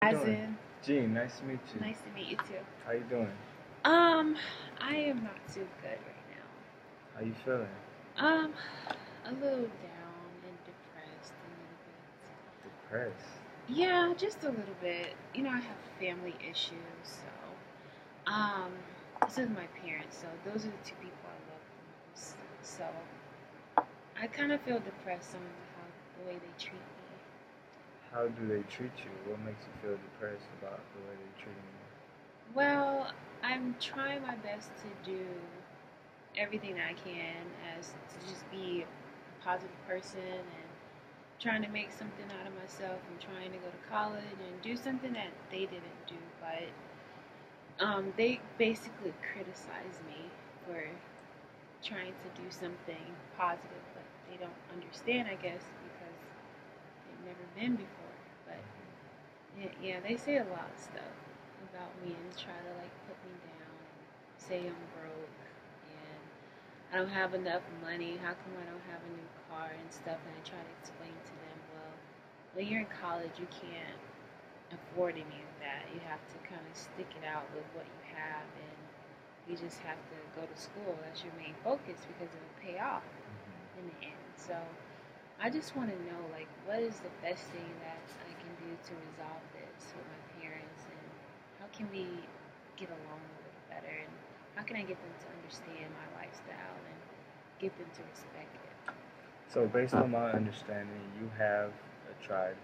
As doing? in, Gene, nice to meet you. nice to meet you too. How you doing? I am not too good right How you feeling? now. A little down and depressed a little bit. Depressed? Yeah, just a little bit. You know, I have family issues, so this is my parents, so those are the two people I love the most. So I kind of feel depressed on how the way they treat me. How do they treat you? What makes you feel depressed about the way they're treating you? Well, I'm trying my best to do everything I can as to just be a positive person and trying to make something out of myself and trying to go to college and do something that they didn't do. But they basically criticize me for trying to do something positive, but they don't understand, I guess, because they've never been before. But yeah, they say a lot of stuff about me and try to like put me down and say I'm broke and I don't have enough money. How come I don't have a new car and stuff? And I try to explain to them, well, when you're in college, you can't afford any of that. You have to kind of stick it out with what you have, and you just have to go to school. That's your main focus because it will pay off in the end. So I just want to know, like, what is the best thing that I can do to resolve this with my parents, and how can we get along a little better, and how can I get them to understand my lifestyle and get them to respect it? So, based on my understanding, you have tried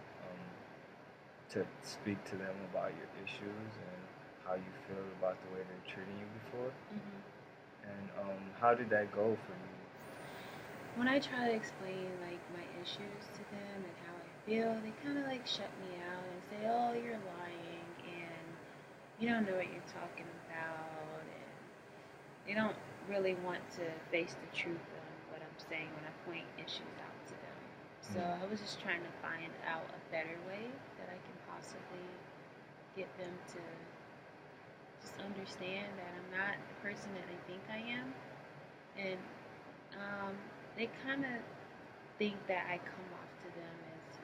to speak to them about your issues and how you feel about the way they're treating you before. Mm-hmm. And how did that go for you? When I try to explain like my issues to them and how I feel, they kind of like shut me out and say, "Oh, you're lying and you don't know what you're talking about," and they don't really want to face the truth on what I'm saying when I point issues out to them. So I was just trying to find out a better way that I can possibly get them to just understand that I'm not the person that they think I am, and they kind of think that I come off to them as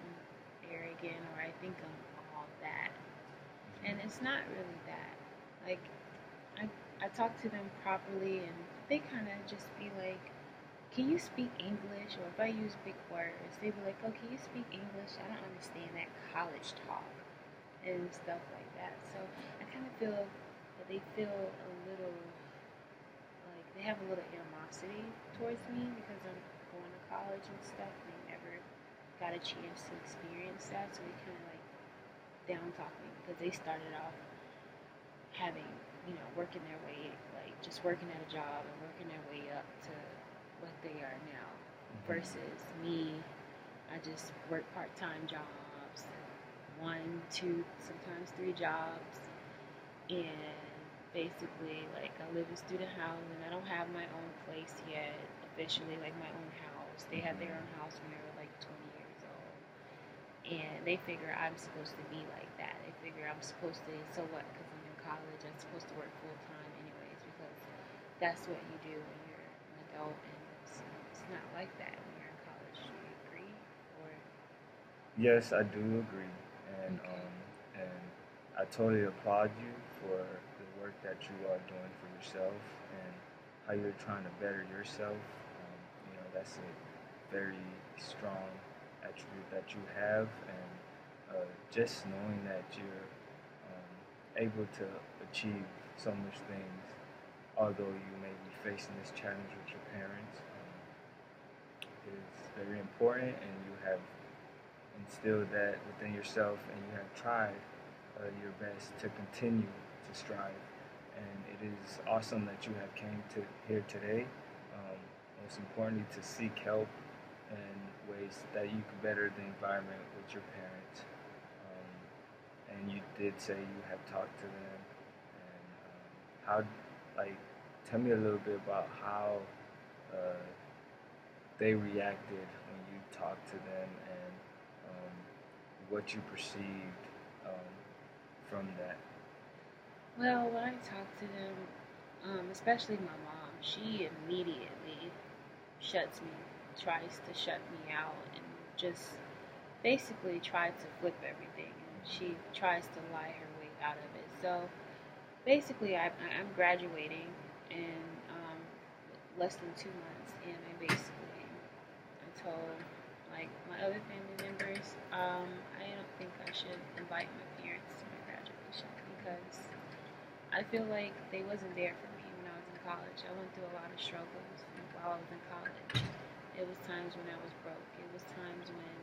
arrogant or I think I'm all that, and it's not really that. Like I talk to them properly, and they kind of just be like, "Can you speak English?" Or if I use big words, they be like, "Oh, can you speak English? I don't understand that college talk," and stuff like that. So I kind of feel that they feel a little like they have a little animosity towards me because I'm going to college and stuff. They never got a chance to experience that, so they kind of like down talk me because they started off having, working their way, like just working at a job and working their way up to what they are now. Versus me, I just work part-time jobs, one, two, sometimes three jobs, and basically, like, I live in student housing. I don't have my own place yet, officially, like my own house. They had their own house when they were like 20 years old, and they figure I'm supposed to be like that. They figure I'm supposed to, so what, because I'm in college, I'm supposed to work full-time anyways, because that's what you do when you're an adult, and it's not like that when you're in college. Do you agree? Or Yes, I do agree, and okay. and I totally applaud you for the work that you are doing for yourself and how you're trying to better yourself. That's a very strong attribute that you have, and just knowing that you're able to achieve so much things, although you may be facing this challenge with your parents, is very important, and you have instilled that within yourself, and you have tried your best to continue to strive. And it is awesome that you have came to here today. Um, Most importantly, to seek help in ways that you can better the environment with your parents. And you did say you have talked to them, and how, like, tell me a little bit about how uh, they reacted when you talked to them, and what you perceived um, from that. Well, when I talk to them, especially my mom, she immediately shuts me, tries to shut me out, and just basically tried to flip everything and she tries to lie her way out of it. So basically, I'm graduating in less than 2 months, and I told like my other family members, I don't think I should invite my parents to my graduation because I feel like they wasn't there for me when I was in college. I went through a lot of struggles while I was in college. It was times when I was broke. It was times when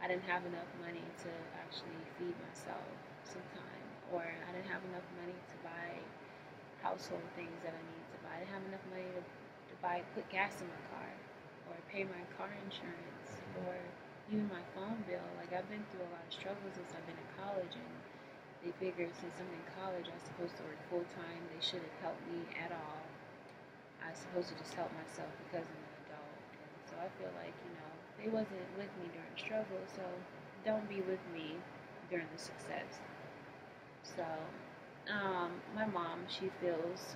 I didn't have enough money to actually feed myself sometime, or I didn't have enough money to buy household things that I needed to buy. I didn't have enough money to put gas in my car, or pay my car insurance, or even my phone bill. Like I've been through a lot of struggles since I've been in college, and they figured since I'm in college, I'm supposed to work full time. They shouldn't help me at all. I'm supposed to just help myself because I'm an adult. And so I feel like, they wasn't with me during the struggle, so don't be with me during the success. So, my mom, she feels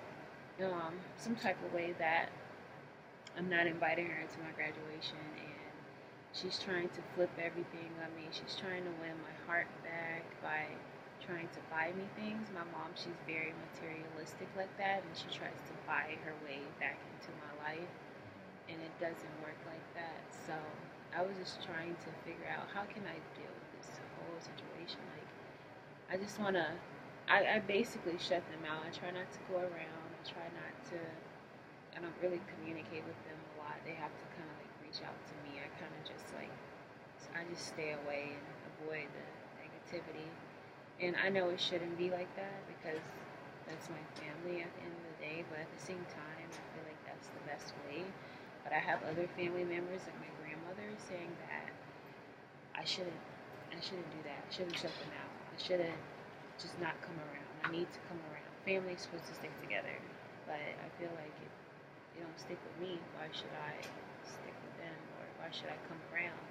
some type of way that I'm not inviting her to my graduation, and she's trying to flip everything on me. She's trying to win my heart back by trying to buy me things. My mom, she's very materialistic like that, and she tries to buy her way back into my life, and it doesn't work like that. So I was just trying to figure out how can I deal with this whole situation. Like I just wanna, I basically shut them out. I try not to go around. I try not to. I don't really communicate with them a lot. They have to kind of like reach out to me. I kind of just like, I just stay away and avoid the negativity. And I know it shouldn't be like that because that's my family at the end of the day. But at the same time, I feel like that's the best way. But I have other family members, like my grandmother, saying that I shouldn't, I shouldn't do that. I shouldn't shut them out. I shouldn't just not come around. I need to come around. Family's supposed to stick together. But I feel like if they don't stick with me, why should I stick with them? Or why should I come around?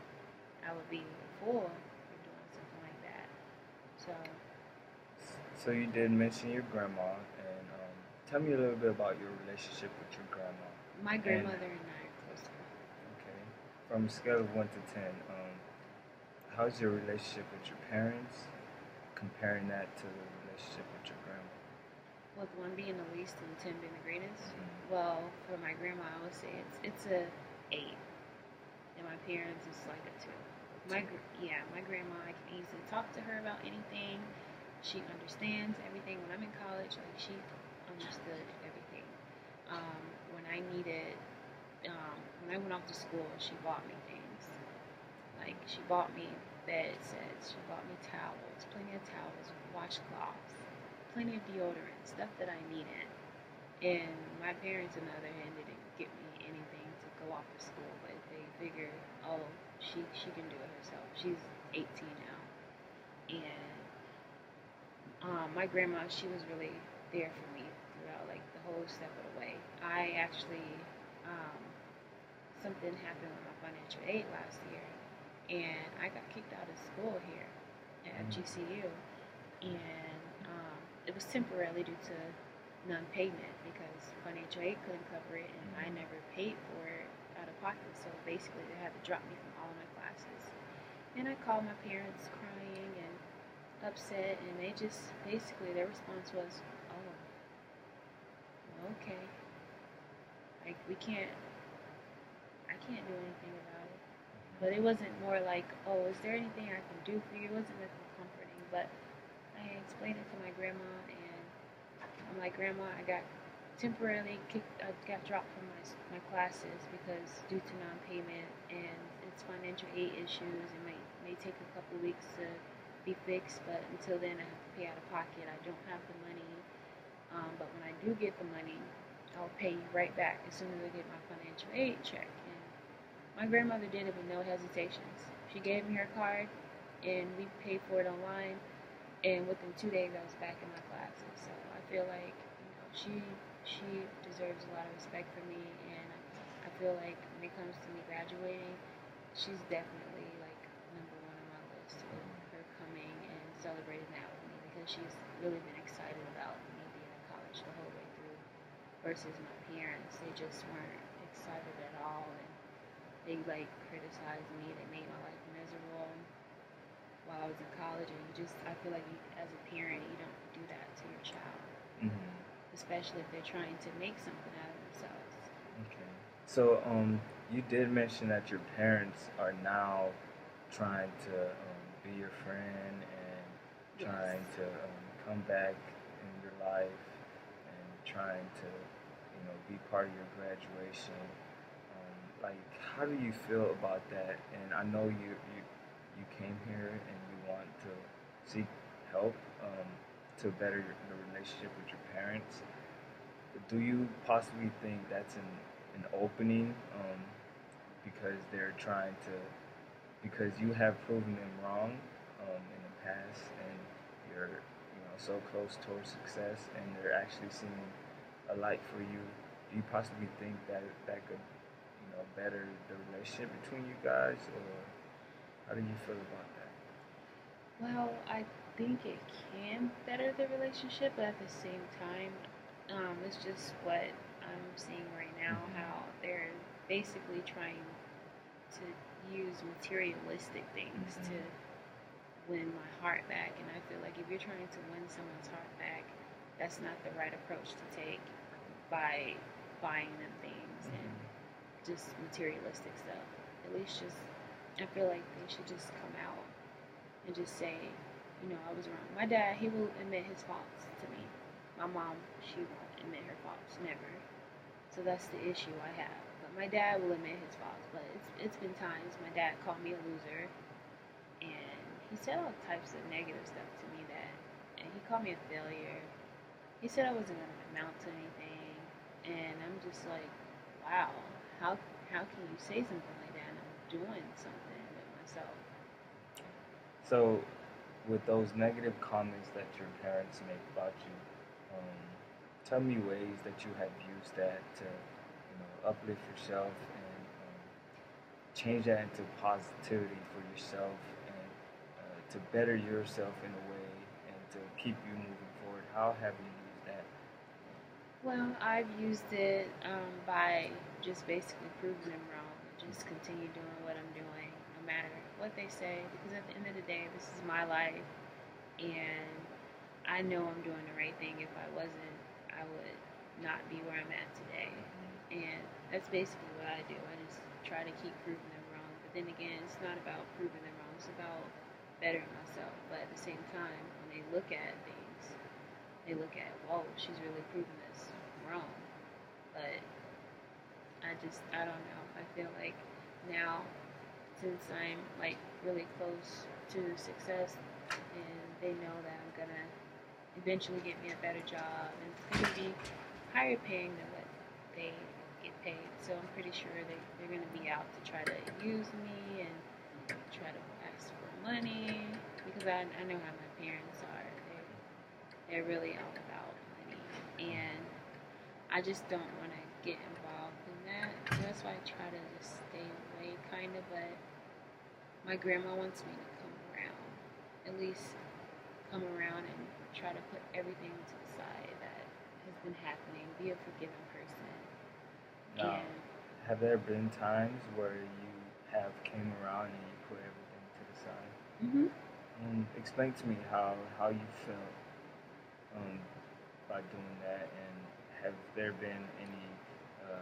I would be a fool for doing something like that. So, So you did mention your grandma, and tell me a little bit about your relationship with your grandma. my And grandmother and I are close. okay, from a scale of 1 to 10, how's your relationship with your parents? Comparing that to the relationship with your grandma. With one being the least and 10 being the greatest. Mm-hmm. Well, for my grandma, I would say it's a 8, and my parents is like a 2. My grandma, I can easily talk to her about anything. She understands everything. When I'm in college, like she understood everything. Um, when I needed, when I went off to school, she bought me things. Like she bought me bed sets, she bought me towels, plenty of towels, washcloths, plenty of deodorant, stuff that I needed. And my parents, on the other hand, didn't get me anything to go off to school, but they figured, oh, she can do it herself. She's 18 now, and my grandma, she was really there for me throughout like the whole step of the way. I actually um, something happened with my financial aid last year, and I got kicked out of school here at GCU, and it was temporarily due to non-payment because financial aid couldn't cover it, and I never paid for it out of pocket. So basically, they had to drop me from all of my classes. And I called my parents crying and upset, and they just basically their response was, "Oh, okay, like I can't do anything about it." But it wasn't more like, "Oh, is there anything I can do for you?" It wasn't nothing comforting. But I explained it to my grandma, and I'm like, "Grandma, I got temporarily kicked. I got dropped from my classes because due to non-payment, and it's financial aid issues. It may take a couple of weeks to be fixed, but until then, I have to pay out of pocket. I don't have the money. But when I do get the money, I'll pay you right back as soon as I get my financial aid check." And my grandmother did it with no hesitations. She gave me her card, and we paid for it online. And within 2 days, I was back in my classes. So I feel like she deserves a lot of respect for me, and I feel like when it comes to me graduating, she's definitely like number one on my list with her coming and celebrating that with me because she's really been excited about me being in college the whole way through. Versus my parents, they just weren't excited at all, and they like criticized me. They made my life miserable. while I was in college, and I feel like as a parent, you don't do that to your child, Hmm. especially if they're trying to make something out of themselves. Okay. So, you did mention that your parents are now trying to be your friend and Yes. trying to come back in your life and trying to, be part of your graduation. Like, how do you feel about that? And I know you came here and you want to seek help to better the relationship with your parents. Do you possibly think that's an opening because they're trying to because you have proven them wrong in the past and you're so close towards success and they're actually seeing a light for you? Do you possibly think that that could better the relationship between you guys, or how do you feel about that? Well, I think it can better the relationship, but at the same time, it's just what I'm seeing right now, how Mm-hmm. they're basically trying to use materialistic things to Mm-hmm. win my heart back. And I feel like if you're trying to win someone's heart back, that's not the right approach to take by buying them things and Mm-hmm. just materialistic stuff. At least just, I feel like they should just come out and just say, I was wrong. My dad, he will admit his faults to me. My mom, she won't admit her faults, never. So that's the issue I have. But my dad will admit his faults. But it's been times my dad called me a loser, and he said all types of negative stuff to me and he called me a failure. He said I wasn't gonna amount to anything, and I'm just like, wow, how how can you say something like that? And I'm doing something with myself. So, with those negative comments that your parents make about you, tell me ways that you have used that to, uplift yourself and change that into positivity for yourself and to better yourself in a way and to keep you moving forward. How have you used that? Well, I've used it by just basically proving them wrong. Just continue doing what I'm doing, no matter what they say. Because at the end of the day, this is my life, and I know I'm doing the right thing. If I wasn't, I would not be where I'm at today. And that's basically what I do. I just try to keep proving them wrong. But then again, it's not about proving them wrong. It's about bettering myself. But at the same time, when they look at things, they look at, whoa, she's really proving this wrong. But I don't know. I feel like now, since I'm like really close to success, and they know that I'm gonna eventually get me a better job, and it's gonna be higher paying than what they get paid. So I'm pretty sure they're gonna be out to try to use me and try to ask for money because I know how my parents are. They're really all about money, and I just don't want to get involved in that. So that's why I try to just stay away, kind of. But my grandma wants me to come around, at least come around and try to put everything to the side that has been happening. Be a forgiving person, Now, and have there been times where you have came around and you put everything to the side? mm-hmm. Explain to me how you felt um, by doing that, and have there been uh,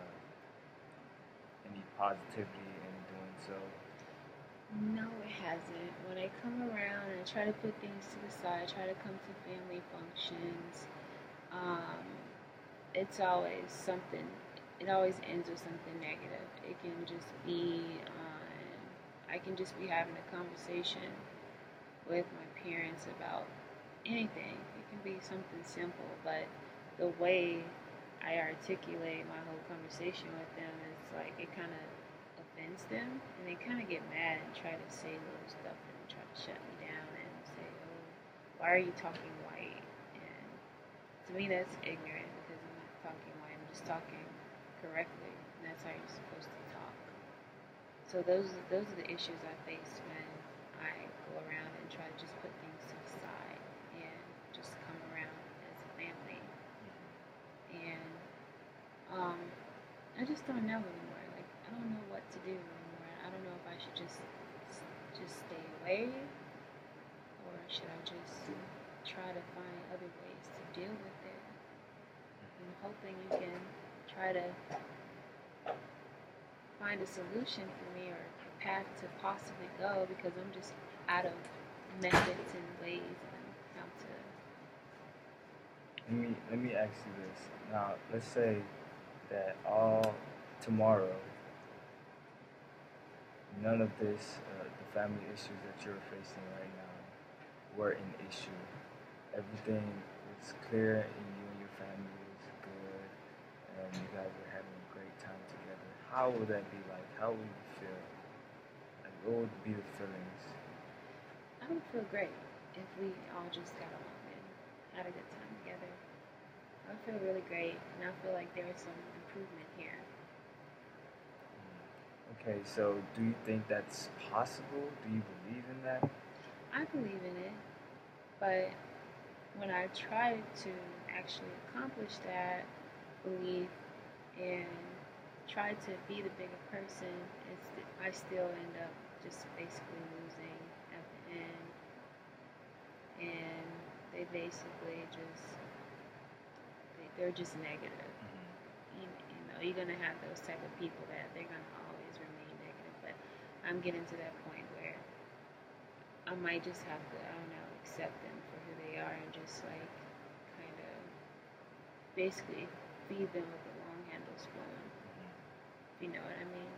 any positivity in doing so? No, it hasn't. When I come around and try to put things to the side, try to come to family functions, um, it's always something. It always ends with something negative. It can just be I can just be having a conversation with my parents about anything. It can be something simple, but the way I articulate my whole conversation with them is like it kind of offends them, and they kind of get mad and try to say little stuff and try to shut me down and say, "Oh, why are you talking white?" And to me, that's ignorant because I'm not talking white. I'm just talking correctly, and that's how you're supposed to talk. So those are the issues I face when I go around and try to just put things to the side and just come around as a family. And um, I just don't know anymore. Like I don't know what to do anymore. I don't know if I should just stay away or should I just try to find other ways to deal with it? I'm hoping you can try to find a solution for me or a path to possibly go because I'm just out of methods and ways and how to. Let me ask you this. Now, let's say that all tomorrow, none of this, the family issues that you're facing right now, were an issue. Everything was clear, and you and your family was good, and you guys were having a great time together. How would that be like? How would you feel? Like, what would be the feelings? I would feel great if we all just got along and had a good time together. I would feel really great, and I feel like there is some improvement here. Okay, so do you think that's possible? Do you believe in that? I believe in it, but when I try to actually accomplish that belief and try to be the bigger person, I still end up just basically losing at the end, and they basically they're just negative. You know, you're gonna have those type of people that they're gonna always remain negative. But I'm getting to that point where I might just have to, I don't know, accept them for who they are and just like kind of basically feed them with a long handle spoon. If you know what I mean?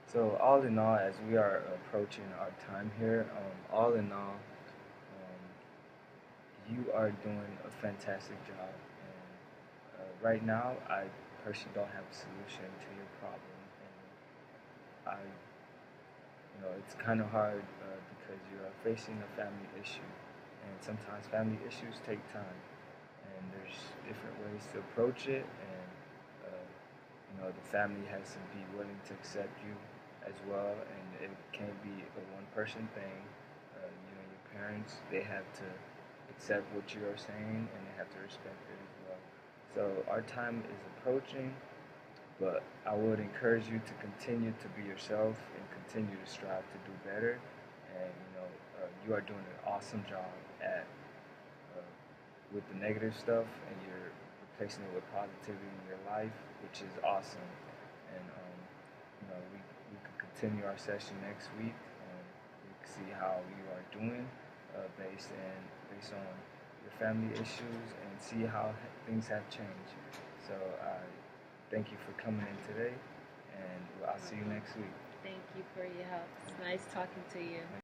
So all in all, as we are approaching our time here, all in all, you are doing a fantastic job. And right now, I personally don't have a solution to your problem, and it's kind of hard because you are facing a family issue, and sometimes family issues take time, and there's different ways to approach it, and the family has to be willing to accept you as well, and it can't be a one-person thing. You and your parents, they have to accept what you are saying, and they have to respect it as well. So our time is approaching, but I would encourage you to continue to be yourself and continue to strive to do better. And you are doing an awesome job at with the negative stuff, and you're replacing it with positivity in your life, which is awesome. And we could continue our session next week. We can see how you are doing based on your family issues and see how things have changed. So thank you for coming in today, and I'll see you next week. Thank you for your help. It's nice talking to you.